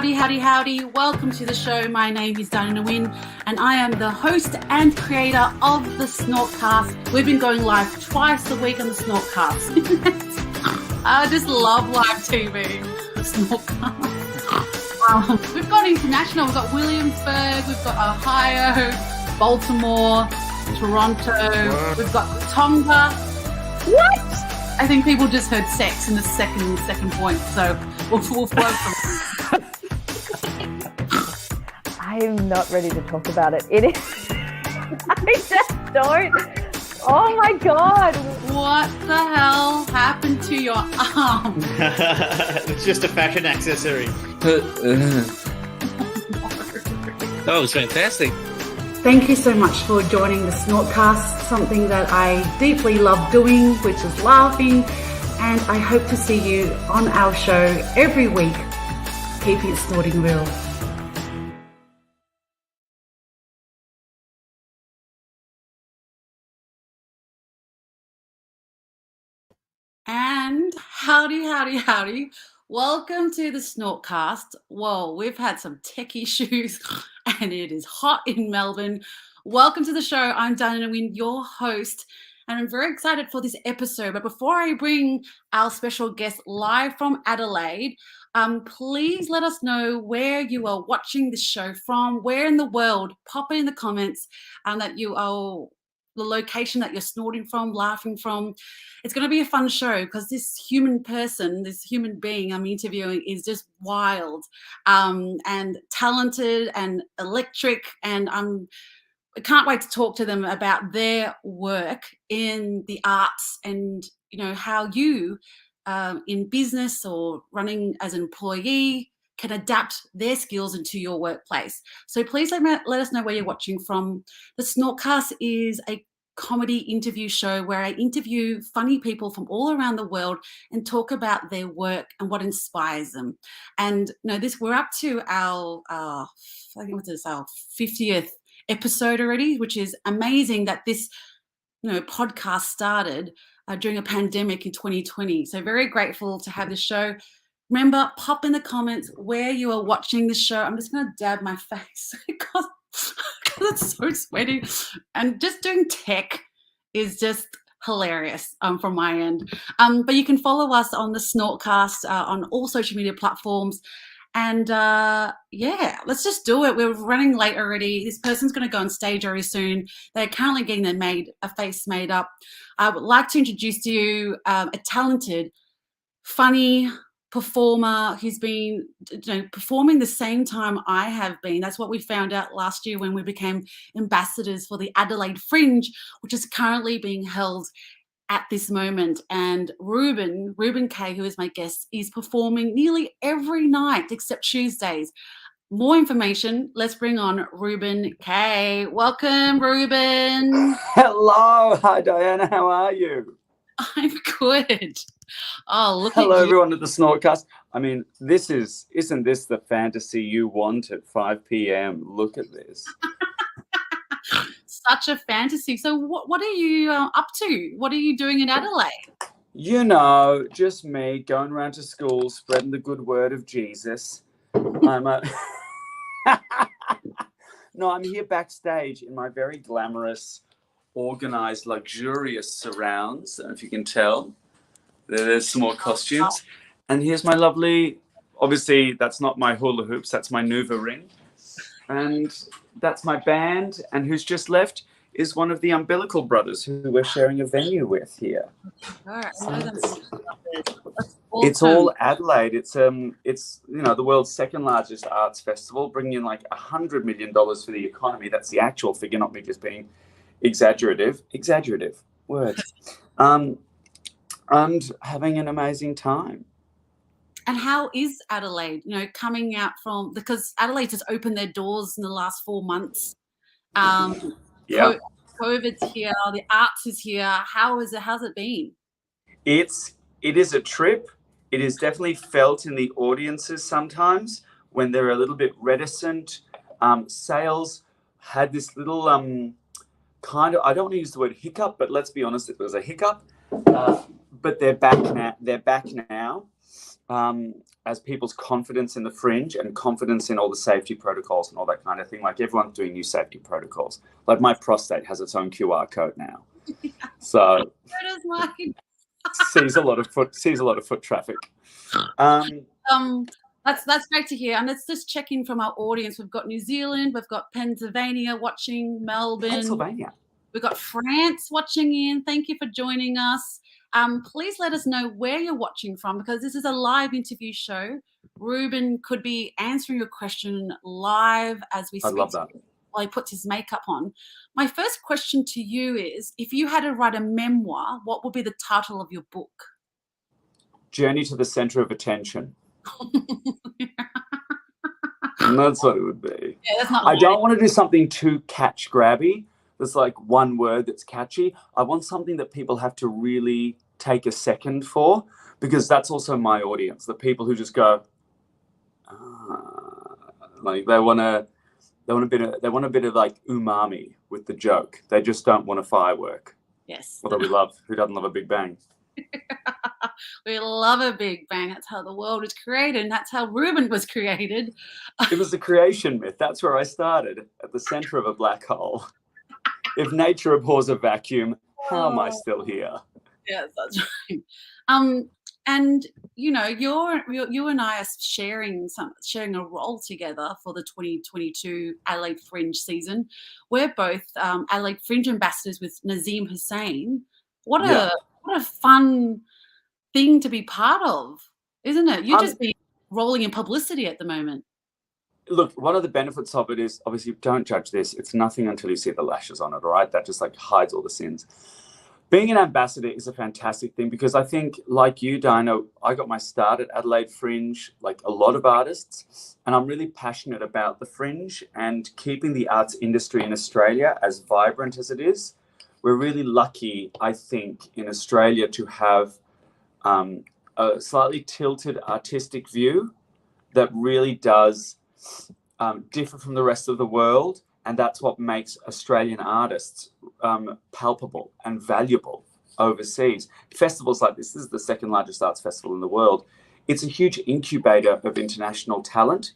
Howdy, howdy, howdy. Welcome to the show. My name is Diana Wynn, and I am the host and creator of the SnortCast. We've been going live twice a week on the SnortCast. I just love live TV. SnortCast. We've got international. We've got Williamsburg. We've got Ohio, Baltimore, Toronto. We've got Tonga. What? I think people just heard sex in the second point, so we'll flow from. I am not ready to talk about it. It is. I just don't. Oh my God. What the hell happened to your arm? It's just a fashion accessory. That was fantastic. Thank you so much for joining the SnortCast, something that I deeply love doing, which is laughing. And I hope to see you on our show every week, keeping it snorting real. And howdy, howdy, howdy. Welcome to the SnortCast. Whoa, we've had some tech issues and it is hot in Melbourne. Welcome to the show. I'm Diana Wynn, your host, and I'm very excited for this episode. But before I bring our special guest live from Adelaide, please let us know where you are watching this show from, where in the world. Pop it in the comments that you are the location that you're snorting from, laughing from. It's going to be a fun show because this human person, this human being I'm interviewing is just wild and talented and electric. And I can't wait to talk to them about their work in the arts and, you know, how you in business or running as an employee can adapt their skills into your workplace. So please let us know where you're watching from. The SnortCast is a comedy interview show where I interview funny people from all around the world and talk about their work and what inspires them. And you know, we're up to our I think what's this, our 50th episode already, which is amazing that this podcast started during a pandemic in 2020. So very grateful to have this show. Remember, pop in the comments where you are watching the show. I'm just going to dab my face because it's so sweaty. And just doing tech is just hilarious from my end. But you can follow us on the SnortCast on all social media platforms. And let's just do it. We're running late already. This person's going to go on stage very soon. They're currently getting a face made up. I would like to introduce to you a talented, funny performer who's been performing the same time I have been. That's what we found out last year when we became ambassadors for the Adelaide Fringe, which is currently being held at this moment. And Reuben Kaye, who is my guest, is performing nearly every night except Tuesdays. More information, let's bring on Reuben Kaye. Welcome, Reuben. Hello. Hi, Diana. How are you? I'm good. Oh, look Hello, at you. everyone at the SnortCast. I mean, isn't this the fantasy you want at 5 p.m.? Look at this. Such a fantasy. So what are you up to? What are you doing in Adelaide? You know, just me going around to school, spreading the good word of Jesus. I'm here backstage in my very glamorous, organized, luxurious surrounds. I don't know if you can tell. There's some more costumes. And here's my lovely, obviously that's not my hula hoops, that's my Nuva ring. And that's my band. And who's just left is one of the Umbilical Brothers who we're sharing a venue with here. It's all Adelaide. It's the world's second largest arts festival, bringing in like $100 million for the economy. That's the actual figure, not me just being exaggerative words. And having an amazing time. And how is Adelaide, coming out from, because Adelaide just opened their doors in the last 4 months. COVID's here, the arts is here. How's it been? It is a trip. It is definitely felt in the audiences sometimes when they're a little bit reticent. Sales had this little kind of, I don't want to use the word hiccup, but let's be honest, it was a hiccup. But they're back now. as people's confidence in the Fringe and confidence in all the safety protocols and all that kind of thing. Like everyone's doing new safety protocols. Like my prostate has its own QR code now, so sees a lot of foot traffic. That's great to hear. And let's just check in from our audience. We've got New Zealand, we've got Pennsylvania watching, Melbourne. Pennsylvania. We've got France watching in. Thank you for joining us. Please let us know where you're watching from, because this is a live interview show. Reuben could be answering your question live as we speak. I love that. While he puts his makeup on. My first question to you is, if you had to write a memoir, what would be the title of your book? Journey to the Center of Attention. And that's what it would be. Yeah, that's not. I don't want to do something too catch grabby. There's like one word that's catchy. I want something that people have to really take a second for, because that's also my audience. The people who just go, like they want a bit of like umami with the joke. They just don't want a firework. Yes. Although who doesn't love a big bang? We love a big bang. That's how the world was created, and that's how Reuben was created. It was the creation myth. That's where I started, at the center of a black hole. If nature abhors a vacuum, how am I still here? Yes, that's right. And you know, you and I are sharing a role together for the 2022 Adelaide Fringe season. We're both Adelaide Fringe ambassadors with Nazim Hussain. What a fun thing to be part of, isn't it? You're just be rolling in publicity at the moment. Look, one of the benefits of it is, obviously, don't judge this. It's nothing until you see the lashes on it, all right? That just like hides all the sins. Being an ambassador is a fantastic thing, because I think, like you, Dinah, I got my start at Adelaide Fringe, like a lot of artists, and I'm really passionate about the Fringe and keeping the arts industry in Australia as vibrant as it is. We're really lucky, I think, in Australia to have a slightly tilted artistic view that really does differ from the rest of the world, and that's what makes Australian artists palpable and valuable overseas. Festivals like this is the second largest arts festival in the world. It's a huge incubator of international talent,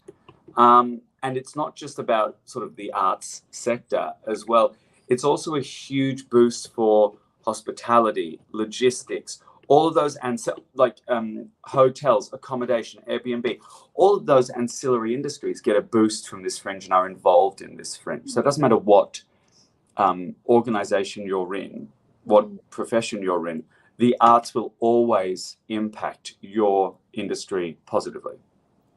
and it's not just about sort of the arts sector as well. It's also a huge boost for hospitality, logistics, all of those, and like hotels, accommodation, Airbnb, all of those ancillary industries get a boost from this Fringe and are involved in this Fringe. So it doesn't matter what organization you're in, what profession you're in, the arts will always impact your industry positively.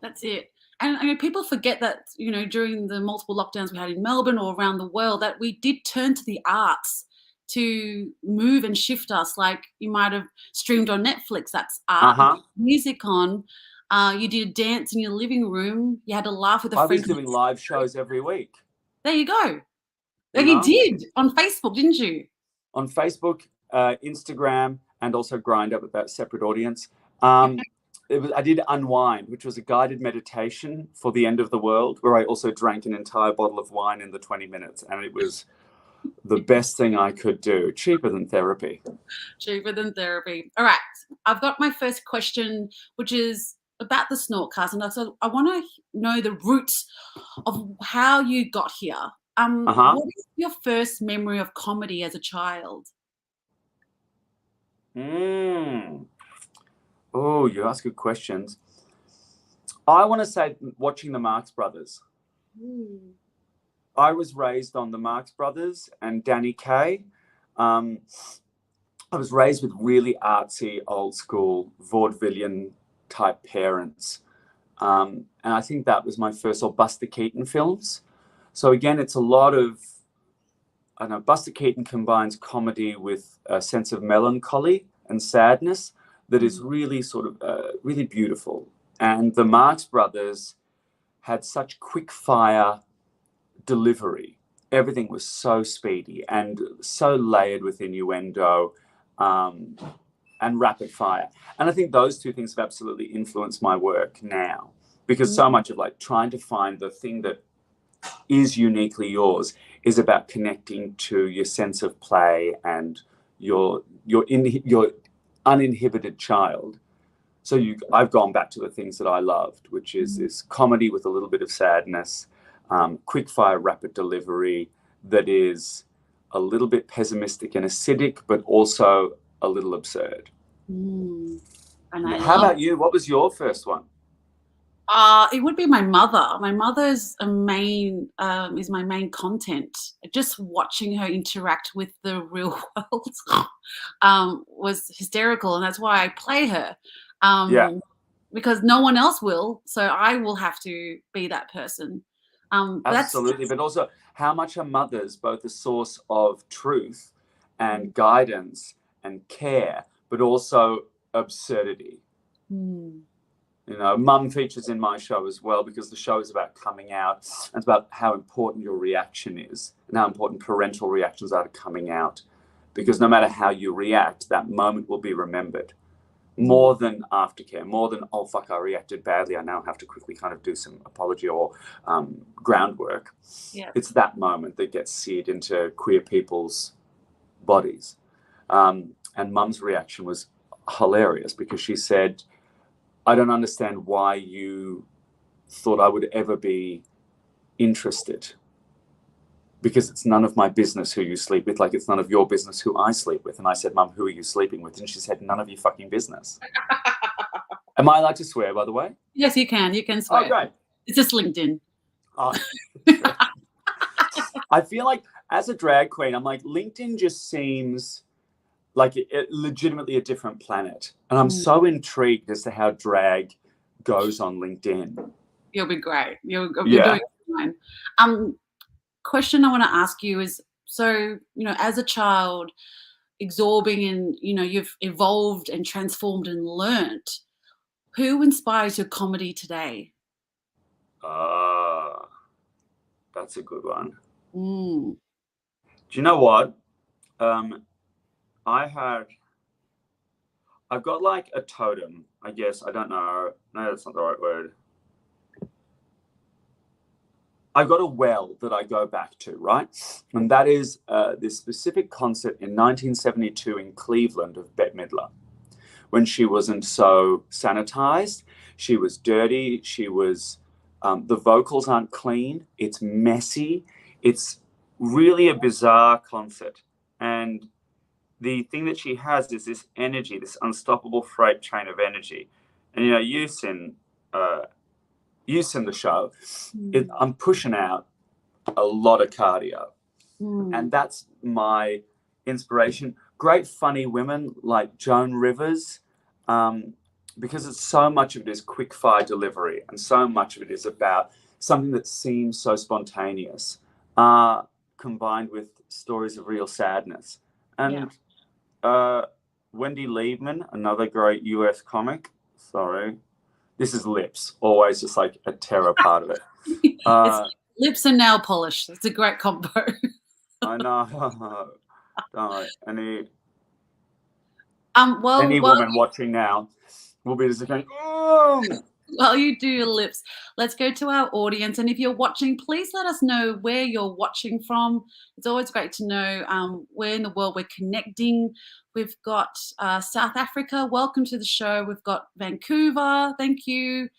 That's it. And I mean, people forget that, you know, during the multiple lockdowns we had in Melbourne or around the world, that we did turn to the arts to move and shift us. Like, you might have streamed on Netflix, that's art. Music on. You did a dance in your living room. You had a laugh with a friend. I was doing live shows every week. There you go. You did on Facebook, didn't you? On Facebook, Instagram, and also Grindr with that separate audience. I did Unwind, which was a guided meditation for the end of the world, where I also drank an entire bottle of wine in the 20 minutes, and it was the best thing I could do. Cheaper than therapy. Cheaper than therapy. All right. I've got my first question, which is about the SnortCast. And so I want to know the roots of how you got here. What is your first memory of comedy as a child? Oh, you ask good questions. I want to say watching the Marx Brothers. I was raised on the Marx Brothers and Danny Kaye. I was raised with really artsy, old school, vaudevillian type parents. And I think that was my first, or Buster Keaton films. So again, it's a lot of, I don't know, Buster Keaton combines comedy with a sense of melancholy and sadness that is really sort of really beautiful. And the Marx Brothers had such quick fire delivery. Everything was so speedy and so layered with innuendo and rapid fire. And I think those two things have absolutely influenced my work now, because so much of like trying to find the thing that is uniquely yours is about connecting to your sense of play and your uninhibited child. So I've gone back to the things that I loved, which is this comedy with a little bit of sadness, quick fire, rapid delivery that is a little bit pessimistic and acidic, but also a little absurd. And How about you? What was your first one? It would be my mother. My mother's is my main content. Just watching her interact with the real world was hysterical, and that's why I play her. Because no one else will, so I will have to be that person. Absolutely, but also how much are mothers both a source of truth and guidance and care, but also absurdity? You know, Mum features in my show as well, because the show is about coming out. It's about how important your reaction is and how important parental reactions are to coming out. Because no matter how you react, that moment will be remembered. More than aftercare, more than, oh, fuck, I reacted badly, I now have to quickly kind of do some apology or groundwork. Yeah. It's that moment that gets seared into queer people's bodies. And Mum's reaction was hilarious, because she said, I don't understand why you thought I would ever be interested, because it's none of my business who you sleep with, like it's none of your business who I sleep with. And I said, Mum, who are you sleeping with? And she said, none of your fucking business. Am I allowed to swear, by the way? Yes, you can. You can swear. Oh, great. It's just LinkedIn. Oh, I feel like as a drag queen, I'm like, LinkedIn just seems like legitimately a different planet. And I'm so intrigued as to how drag goes on LinkedIn. You'll be great. You're doing fine. Question I want to ask you is, so, you know, as a child, absorbing and, you know, you've evolved and transformed and learnt, who inspires your comedy today? That's a good one. Do you know what? I've got like a totem, I guess. I don't know. No, that's not the right word. I've got a well that I go back to, right? And that is this specific concert in 1972 in Cleveland of Bette Midler, when she wasn't so sanitized. She was dirty. She was, the vocals aren't clean. It's messy. It's really a bizarre concert. And the thing that she has is this energy, this unstoppable freight train of energy. And, you know, you sing the show. I'm pushing out a lot of cardio. And that's my inspiration. Great funny women like Joan Rivers, because it's so much of it is quick fire delivery, and so much of it is about something that seems so spontaneous, combined with stories of real sadness. And Wendy Liebman, another great US comic. Sorry. This is lips, always just like a terror part of it. It's lips and nail polish. It's a great combo. I know. Don't. Any well, woman watching now will be just going, oh! While you do your lips, let's go to our audience. And if you're watching, please let us know where you're watching from. It's always great to know where in the world we're connecting. We've got South Africa. Welcome to the show. We've got Vancouver. Thank you.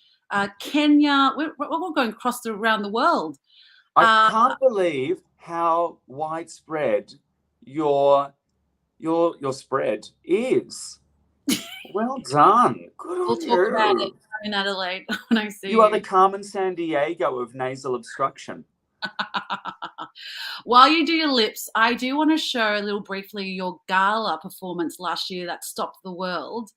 Kenya. We're going across around the world. I can't believe how widespread your spread is. Well done. Good we'll on talk you. about it in Adelaide when I see you. You are the Carmen Sandiego of nasal obstruction. While you do your lips, I do want to show a little briefly your gala performance last year that stopped the world.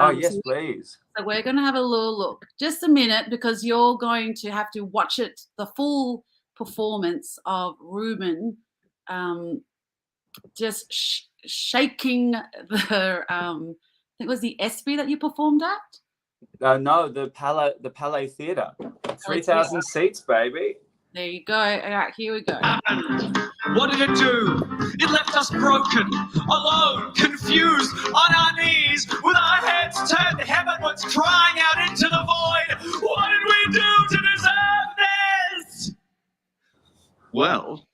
Yes, please. So we're going to have a little look. Just a minute, because you're going to have to watch it, the full performance of Reuben just shaking the, I think it was the ESPY that you performed at? No, the Palais Theatre. 3,000 seats, baby. There you go. All right, here we go. What did it do? It left us broken, alone, confused, on our knees, with our heads turned heavenwards, crying out into the void. What did we do to deserve this? Well,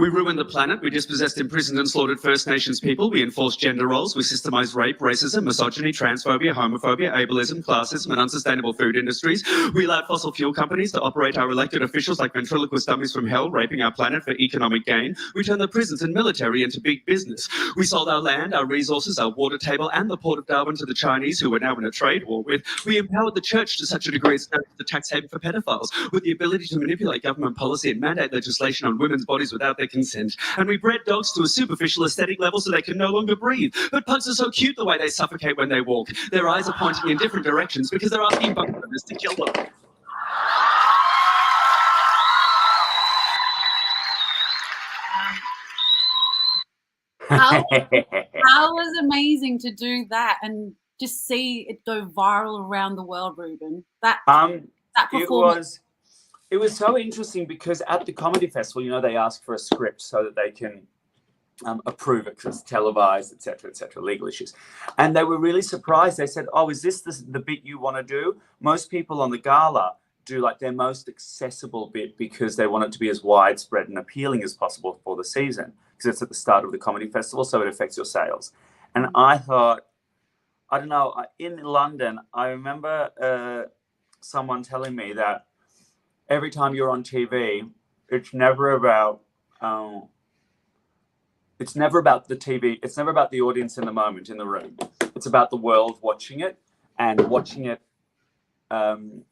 We ruined the planet. We dispossessed, imprisoned and slaughtered First Nations people. We enforced gender roles. We systemized rape, racism, misogyny, transphobia, homophobia, ableism, classism and unsustainable food industries. We allowed fossil fuel companies to operate our elected officials like ventriloquist dummies from hell, raping our planet for economic gain. We turned the prisons and military into big business. We sold our land, our resources, our water table and the port of Darwin to the Chinese, who we're now in a trade war with. We empowered the church to such a degree it's now the tax haven for pedophiles, with the ability to manipulate government policy and mandate legislation on women's bodies without their consent. And we bred dogs to a superficial aesthetic level so they can no longer breathe. But pugs are so cute the way they suffocate when they walk. Their eyes are pointing in different directions because they're asking bug owners to kill them. How was amazing to do that and just see it go viral around the world, Reuben. That performance. It was so interesting because at the comedy festival, you know, they ask for a script so that they can approve it because it's televised, et cetera, legal issues. And they were really surprised. They said, oh, is this the bit you want to do? Most people on the gala do like their most accessible bit because they want it to be as widespread and appealing as possible for the season because it's at the start of the comedy festival, so it affects your sales. And I thought, I don't know, in London, I remember someone telling me that every time you're on TV, it's never about the TV. It's never about the audience in the moment in the room. It's about the world watching it and watching it around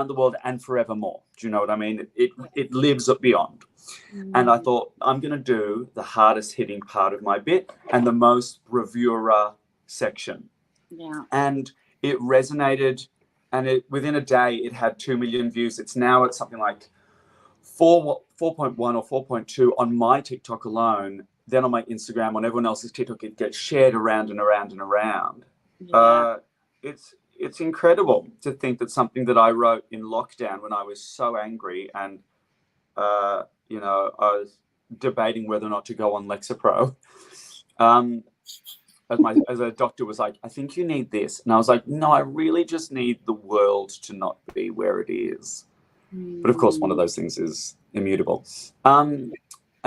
the world and forevermore. Do you know what I mean? It lives up beyond. And I thought, I'm going to do the hardest hitting part of my bit and the most reviewer section. Yeah. And it resonated. And within a day, it had 2 million views. It's now at something like 4.1 or 4.2 on my TikTok alone. Then on my Instagram, on everyone else's TikTok, it gets shared around and around and around. Yeah. It's incredible to think that something that I wrote in lockdown when I was so angry and, I was debating whether or not to go on Lexapro. As a doctor was like, I think you need this. And I was like, no, I really just need the world to not be where it is. But of course, one of those things is immutable. And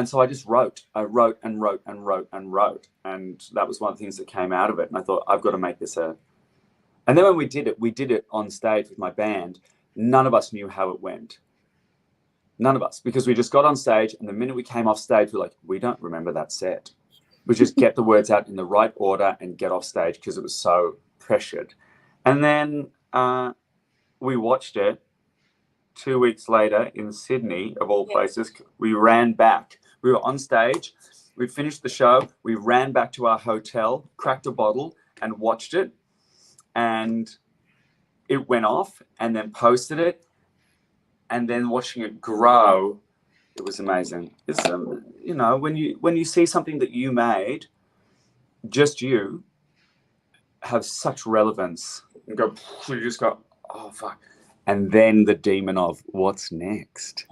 so I just wrote. I wrote and wrote and wrote and wrote. And that was one of the things that came out of it. And I thought, I've got to make this And then when we did it on stage with my band. None of us knew how it went. None of us. Because we just got on stage. And the minute we came off stage, we're like, we don't remember that set. We just get the words out in the right order and get off stage because it was so pressured. And then we watched it 2 weeks later in Sydney, of all places. We ran back. We were on stage. We finished the show. We ran back to our hotel, cracked a bottle and watched it. And it went off and then posted it. And then watching it grow, it was amazing. It's when you see something that you made, just you, have such relevance and you just go, oh fuck. And then the demon of what's next?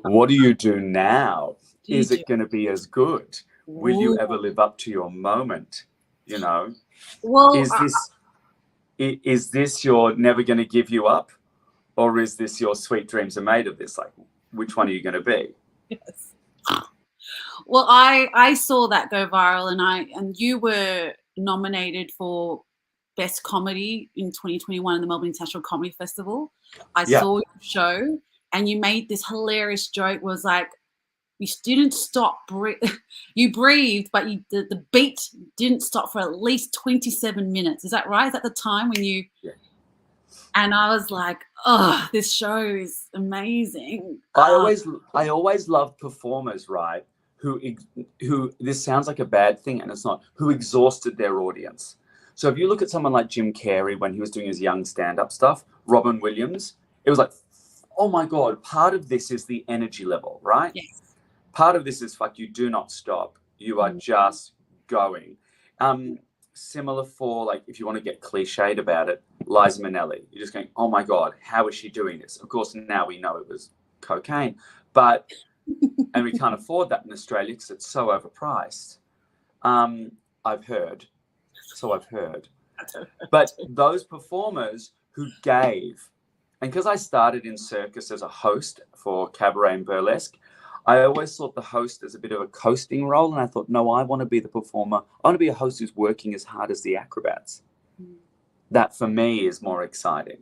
What do you do now? Is it going to be as good? Will you ever live up to your moment? Well, is this your never going to give you up? Or is this your sweet dreams are made of this? Like, which one are you going to be? yes. Well, I saw that go viral, and you were nominated for Best Comedy in 2021 in the Melbourne International Comedy Festival. I saw your show, and you made this hilarious joke. Was like, you didn't stop. You breathed, but the beat didn't stop for at least 27 minutes. Is that right? Is that the time when you? Yeah. And I was like, oh, this show is amazing. I always loved performers, right? Who this sounds like a bad thing, and it's not. Who exhausted their audience. So if you look at someone like Jim Carrey when he was doing his young stand-up stuff, Robin Williams, it was like, oh my God, part of this is the energy level, right? Yes. Part of this is you do not stop. You are just going. Similar for, like, if you want to get cliched about it, Liza Minnelli. You're just going, oh my God, how is she doing this? Of course, now we know it was cocaine, but, and we can't afford that in Australia because it's so overpriced. I've heard. But those performers who gave because I started in circus as a host for cabaret and burlesque, I always thought the host as a bit of a coasting role. And I thought, no, I want to be the performer. I want to be a host who's working as hard as the acrobats. That for me is more exciting.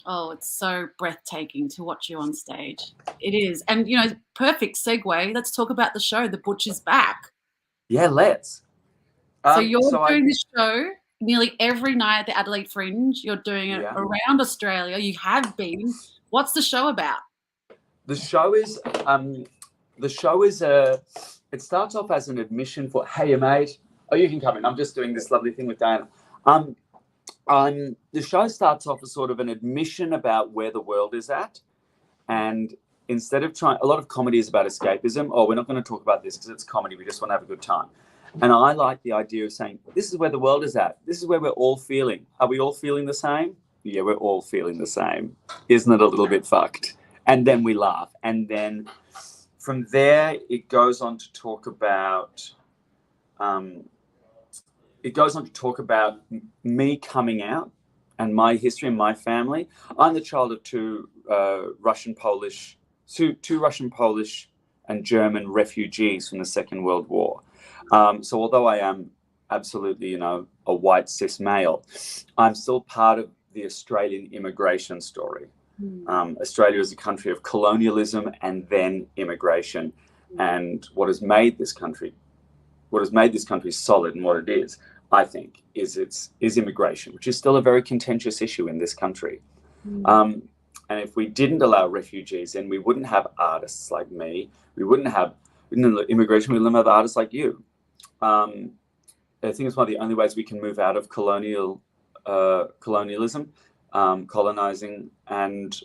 Oh, it's so breathtaking to watch you on stage. It is. And, perfect segue. Let's talk about the show, The Butcher's Back. Yeah, let's. So you're doing this show nearly every night at the Adelaide Fringe. You're doing it around Australia. You have been. What's the show about? The show is it starts off as an admission for, hey, mate. Oh, you can come in. I'm just doing this lovely thing with Diana. The show starts off as sort of an admission about where the world is at. And instead of a lot of comedy is about escapism. Oh, we're not going to talk about this because it's comedy. We just want to have a good time. And I like the idea of saying, this is where the world is at. This is where we're all feeling. Are we all feeling the same? Yeah, we're all feeling the same. Isn't it a little bit fucked? And then we laugh. And then from there, it goes on to talk about me coming out and my history and my family. I'm the child of two Russian Polish and German refugees from the Second World War. So although I am absolutely, a white cis male, I'm still part of the Australian immigration story. Australia is a country of colonialism and then immigration. And what has made this country solid and what it is, I think, is immigration, which is still a very contentious issue in this country. And if we didn't allow refugees in, we wouldn't have artists like me. We wouldn't have immigration. We wouldn't have artists like you. I think it's one of the only ways we can move out of colonialism, colonizing, and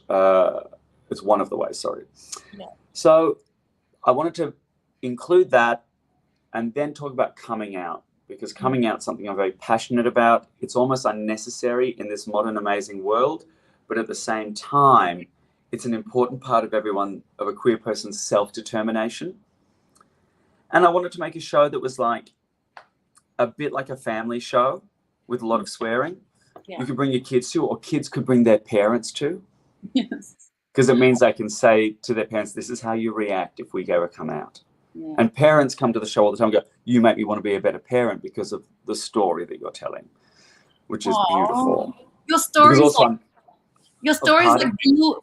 it's one of the ways, sorry. Yeah. So I wanted to include that and then talk about coming out, because coming out is something I'm very passionate about. It's almost unnecessary in this modern, amazing world, but at the same time, it's an important part of a queer person's self-determination. And I wanted to make a show that was like a bit like a family show with a lot of swearing. Yeah. You could bring your kids to, or kids could bring their parents to. Yes. Because it means they can say to their parents, this is how you react if we ever come out. Yeah. And parents come to the show all the time and go, you make me want to be a better parent because of the story that you're telling, which is beautiful. Your story is like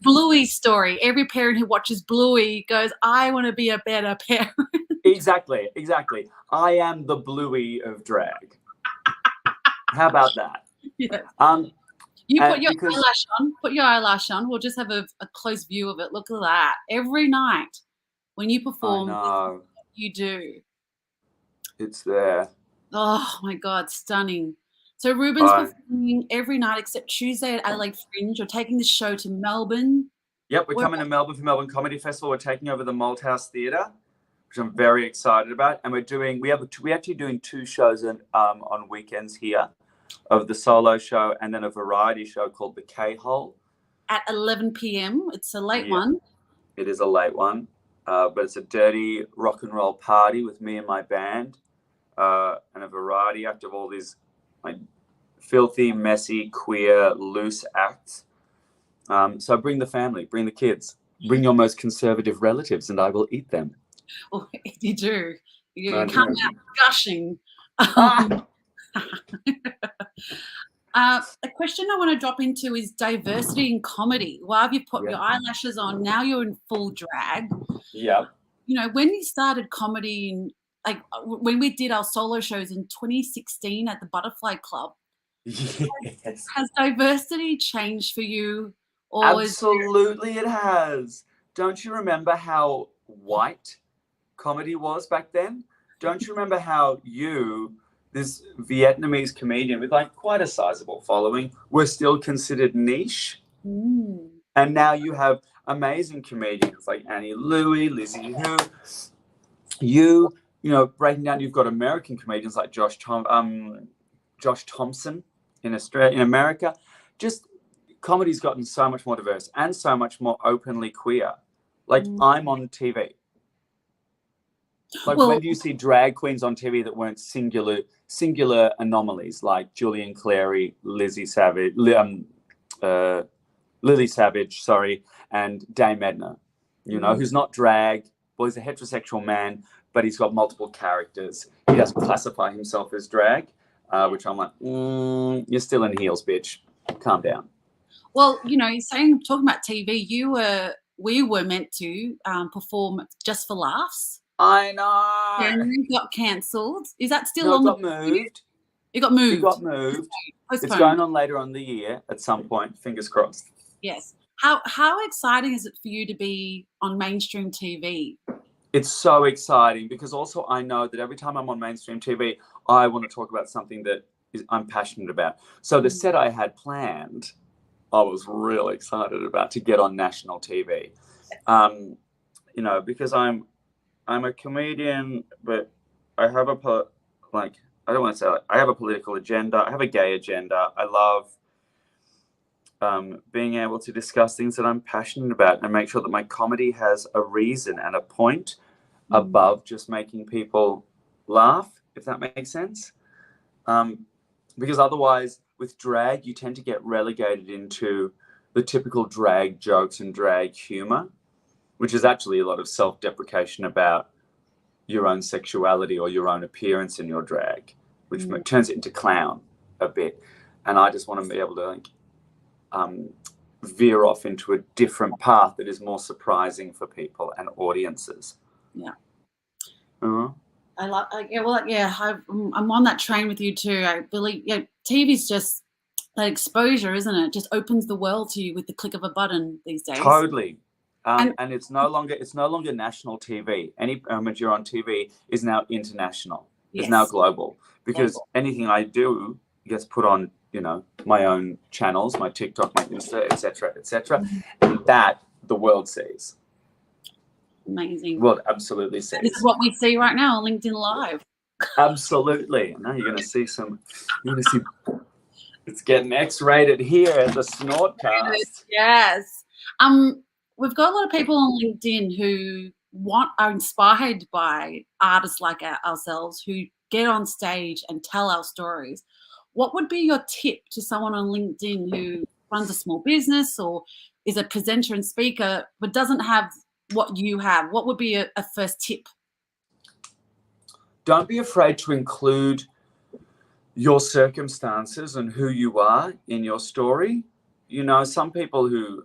Bluey's story. Every parent who watches Bluey goes, I want to be a better parent. Exactly. I am the Bluey of drag. How about that? Yes. You put your eyelash on. We'll just have a close view of it. Look at that. Every night when you perform, you do. It's there. Oh, my God. Stunning. So Reuben's performing every night except Tuesday at Adelaide Fringe. You're taking the show to Melbourne. Yep, we're coming to Melbourne for Melbourne Comedy Festival. We're taking over the Malthouse Theatre, which I'm very excited about. And we're actually doing 2 shows on weekends here, of the solo show and then a variety show called The K-Hole. At 11 p.m. It's a late one. It is a late one, but it's a dirty rock and roll party with me and my band, and a variety act of all these filthy, messy, queer, loose acts. So bring the family, bring the kids, bring your most conservative relatives, and I will eat them. Oh, you do. You come out gushing. A question I want to drop into is diversity in comedy. While you've put your eyelashes on, now you're in full drag. Yeah. When you started comedy, when we did our solo shows in 2016 at the Butterfly Club, has diversity changed for you? Or Absolutely, it has. Don't you remember how white comedy was back then? Don't you remember how this Vietnamese comedian with quite a sizable following, were still considered niche? And now you have amazing comedians like Annie Louie, Lizzie Hu. Breaking down, you've got American comedians like Josh Thompson in America. Just comedy's gotten so much more diverse and so much more openly queer. I'm on TV. When do you see drag queens on TV that weren't singular anomalies like Julian Clary, Lizzie Savage, Lily Savage, sorry, and Dame Edna, who's not drag. Well, he's a heterosexual man, but he's got multiple characters. He doesn't classify himself as drag, which I'm like, you're still in heels, bitch. Calm down. Well, talking about TV, we were meant to perform Just for Laughs. I know. And you got cancelled. Is that still No, on? it got moved. It got moved. It got moved. Postponed. It's going on later on the year at some point. Fingers crossed. Yes. How exciting is it for you to be on mainstream TV? It's so exciting because also I know that every time I'm on mainstream TV, I want to talk about something that I'm passionate about. So the set I had planned, I was really excited about to get on national TV. Because I'm a comedian, but I have I don't want to say I have a political agenda. I have a gay agenda. I love being able to discuss things that I'm passionate about and make sure that my comedy has a reason and a point above just making people laugh, if that makes sense. Because otherwise, with drag, you tend to get relegated into the typical drag jokes and drag humor, which is actually a lot of self-deprecation about your own sexuality or your own appearance in your drag, which turns it into clown a bit. And I just want to be able to veer off into a different path that is more surprising for people and audiences. Yeah. Uh-huh. I'm on that train with you too. I believe TV's just that exposure, isn't it? Just opens the world to you with the click of a button these days. Totally. And it's no longer national TV. Any moment you're on TV is now international. It's now global because anything I do gets put on, my own channels, my TikTok, my Insta, etc., and that the world sees. Amazing. World absolutely sees. This is what we see right now on LinkedIn Live. Absolutely. Now you're going to see it's getting X-rated here at the SnortCast. Yes. We've got a lot of people on LinkedIn who are inspired by artists like ourselves who get on stage and tell our stories. What would be your tip to someone on LinkedIn who runs a small business or is a presenter and speaker but doesn't have what you have? What would be a first tip? Don't be afraid to include your circumstances and who you are in your story. Some people who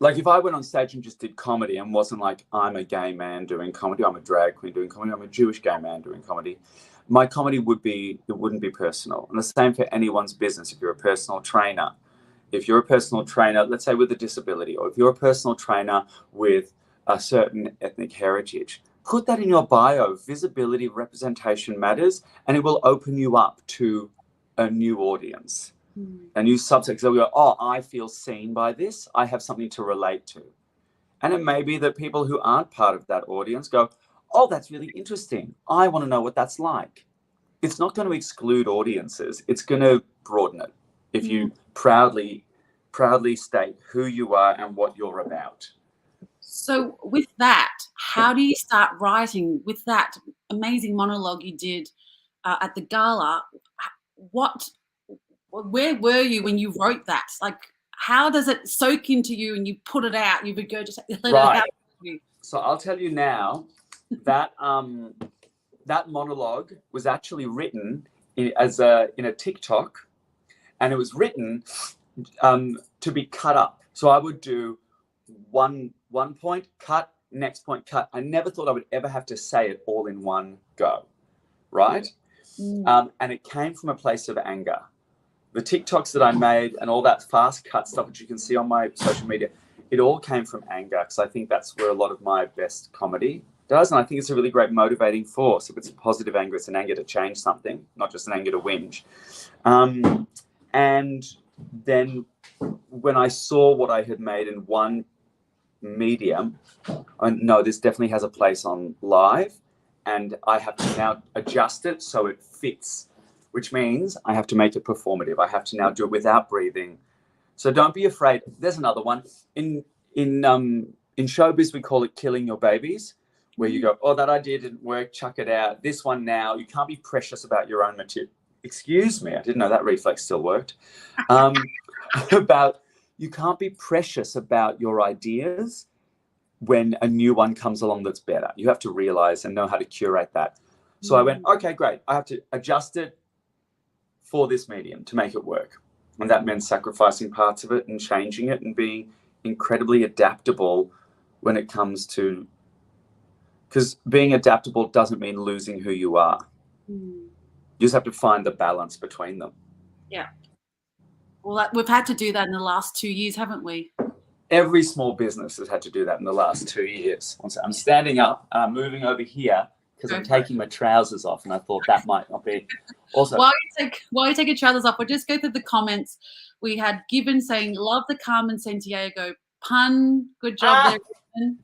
if I went on stage and just did comedy and wasn't like, I'm a gay man doing comedy, I'm a drag queen doing comedy, I'm a Jewish gay man doing comedy, my comedy wouldn't be personal. And the same for anyone's business. If you're a personal trainer, let's say with a disability, or if you're a personal trainer with a certain ethnic heritage, put that in your bio. Visibility, representation matters, and it will open you up to a new audience. A new subject. So we go, I feel seen by this. I have something to relate to. And it may be that people who aren't part of that audience go, that's really interesting. I want to know what that's like. It's not going to exclude audiences. It's going to broaden it if you proudly state who you are and what you're about. So with that, how do you start writing? With that amazing monologue you did at the gala, where were you when you wrote that? Like, how does it soak into you and you put it out? You would go just let it out. So I'll tell you now that that monologue was actually written in a TikTok, and it was written to be cut up. So I would do one point, cut, next point, cut. I never thought I would ever have to say it all in one go, right? And it came from a place of anger. The TikToks that I made and all that fast cut stuff that you can see on my social media, it all came from anger, because I think that's where a lot of my best comedy does. And I think it's a really great motivating force. If it's a positive anger, it's an anger to change something, not just an anger to whinge. And then when I saw what I had made in one medium, I know this definitely has a place on live, and I have to now adjust it so it fits, which means I have to make it performative. I have to now do it without breathing. So don't be afraid. There's another one. In showbiz, we call it killing your babies, where you go, that idea didn't work, chuck it out. This one now, you can't be precious about your own material. Excuse me, I didn't know that reflex still worked. about you can't be precious about your ideas when a new one comes along that's better. You have to realize and know how to curate that. So I went, okay, great. I have to adjust it for this medium to make it work. And that meant sacrificing parts of it and changing it and being incredibly adaptable when it comes to, because being adaptable doesn't mean losing who you are. You just have to find the balance between them. Yeah. Well, we've had to do that in the last 2 years, haven't we? Every small business has had to do that in the last 2 years. I'm standing up and I'm moving over here because I'm taking my trousers off, and I thought that might not be. Also, while you take your trousers off, we'll just go through the comments. We had Gibbon saying, "Love the Carmen Santiago pun. Good job there, Gibbon."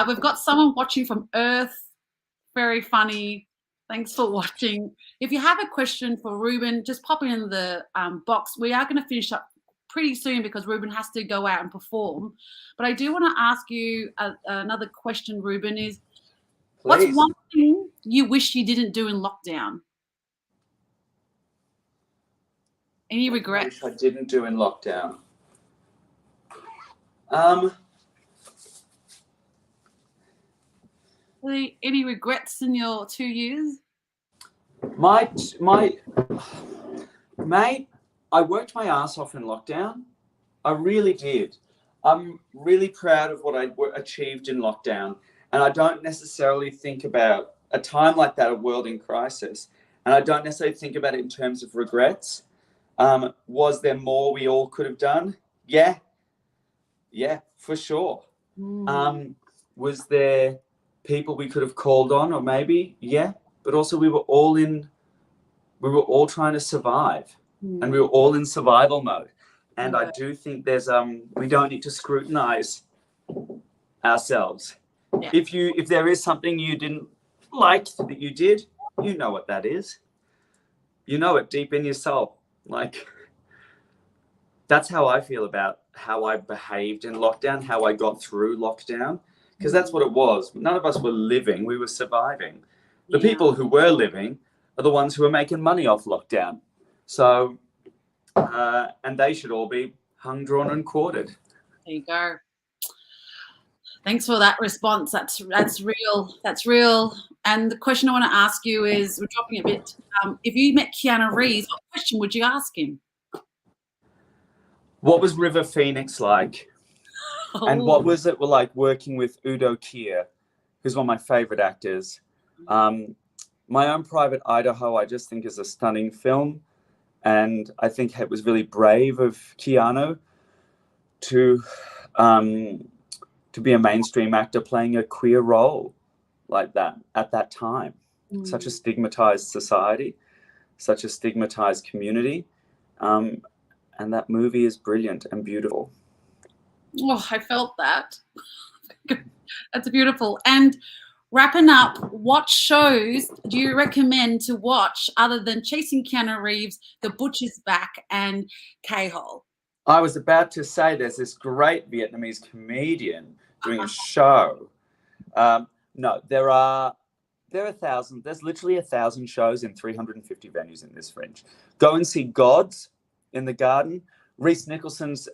We've got someone watching from Earth. Very funny. Thanks for watching. If you have a question for Reuben, just pop it in the box. We are going to finish up pretty soon because Reuben has to go out and perform. But I do want to ask you another question, Reuben, is what's one thing you wish you didn't do in lockdown? Any regrets? I wish I didn't do in lockdown. Any regrets in your 2 years? Mate, I worked my ass off in lockdown. I really did. I'm really proud of what I achieved in lockdown. And I don't necessarily think about a time like that, a world in crisis. And I don't necessarily think about it in terms of regrets. Was there more we all could have done? Yeah, for sure. Was there people we could have called on, or maybe? Yeah. But also we were all trying to survive, and we were all in survival mode. And I do think there's we don't need to scrutinize ourselves. Yeah. If there is something you didn't like that you did, you know what that is. You know it deep in your soul. Like, that's how I feel about how I behaved in lockdown, how I got through lockdown, because that's what it was. None of us were living, we were surviving. The people who were living are the ones who are making money off lockdown. So, and they should all be hung, drawn, and quartered. There you go. Thanks for that response. That's real. That's real. And the question I want to ask you is, we're dropping a bit. If you met Keanu Reeves, what question would you ask him? What was River Phoenix like? Oh. And what was it like working with Udo Kier, who's one of my favorite actors? My Own Private Idaho, I just think is a stunning film. And I think it was really brave of Keanu to be a mainstream actor playing a queer role like that at that time. Such a stigmatized society, such a stigmatized community. And that movie is brilliant and beautiful. Oh, I felt that. That's beautiful. And wrapping up, what shows do you recommend to watch other than Chasing Keanu Reeves, The Butcher's Back, and K-Hole? I was about to say there's this great Vietnamese comedian doing a show. No, there are thousands. There's literally 1,000 shows in 350 venues in this Fringe. Go and see Gods in the Garden. Reese Nicholson's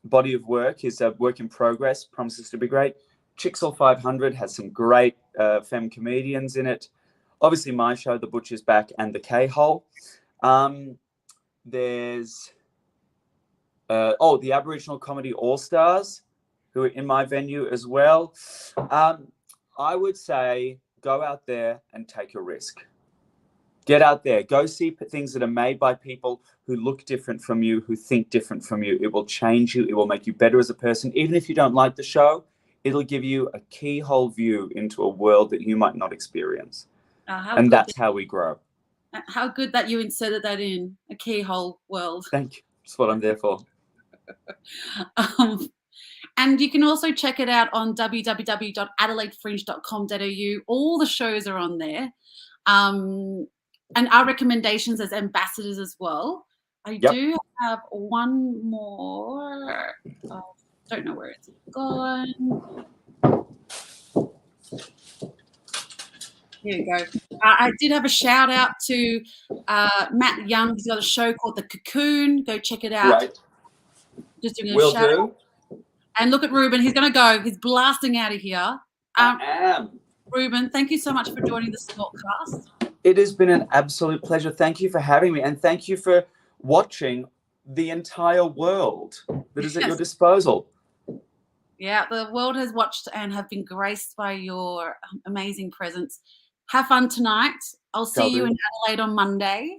body of work is a work in progress, promises to be great. Chicksall 500 has some great femme comedians in it. Obviously, my show, The Butcher's Back, and The K-Hole. There's the Aboriginal Comedy All-Stars, who are in my venue as well. I would say go out there and take a risk. Get out there. Go see things that are made by people who look different from you, who think different from you. It will change you. It will make you better as a person. Even if you don't like the show, it'll give you a keyhole view into a world that you might not experience. And that's how we grow. How good that you inserted that in, a keyhole world. Thank you. That's what I'm there for. And you can also check it out on www.adelaidefringe.com.au. All the shows are on there. And our recommendations as ambassadors as well. I do have one more. Don't know where it's gone. Here you go. I did have a shout out to Matt Young. He's got a show called The Cocoon. Go check it out. Right. Just doing a Will shout do. out. And look at Reuben. He's going to go. He's blasting out of here. I am. Reuben, thank you so much for joining the SnortCast. It has been an absolute pleasure. Thank you for having me, and thank you for watching the entire world that is at your disposal. Yeah, the world has watched and have been graced by your amazing presence. Have fun tonight. I'll see you in Adelaide on Monday.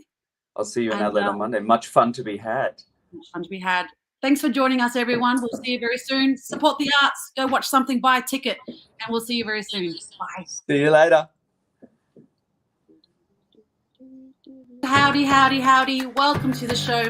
I'll see you in Adelaide on Monday. Much fun to be had. Much fun to be had. Thanks for joining us, everyone. We'll see you very soon. Support the arts. Go watch something, buy a ticket, and we'll see you very soon. Bye. See you later. Howdy, howdy, howdy. Welcome to the show.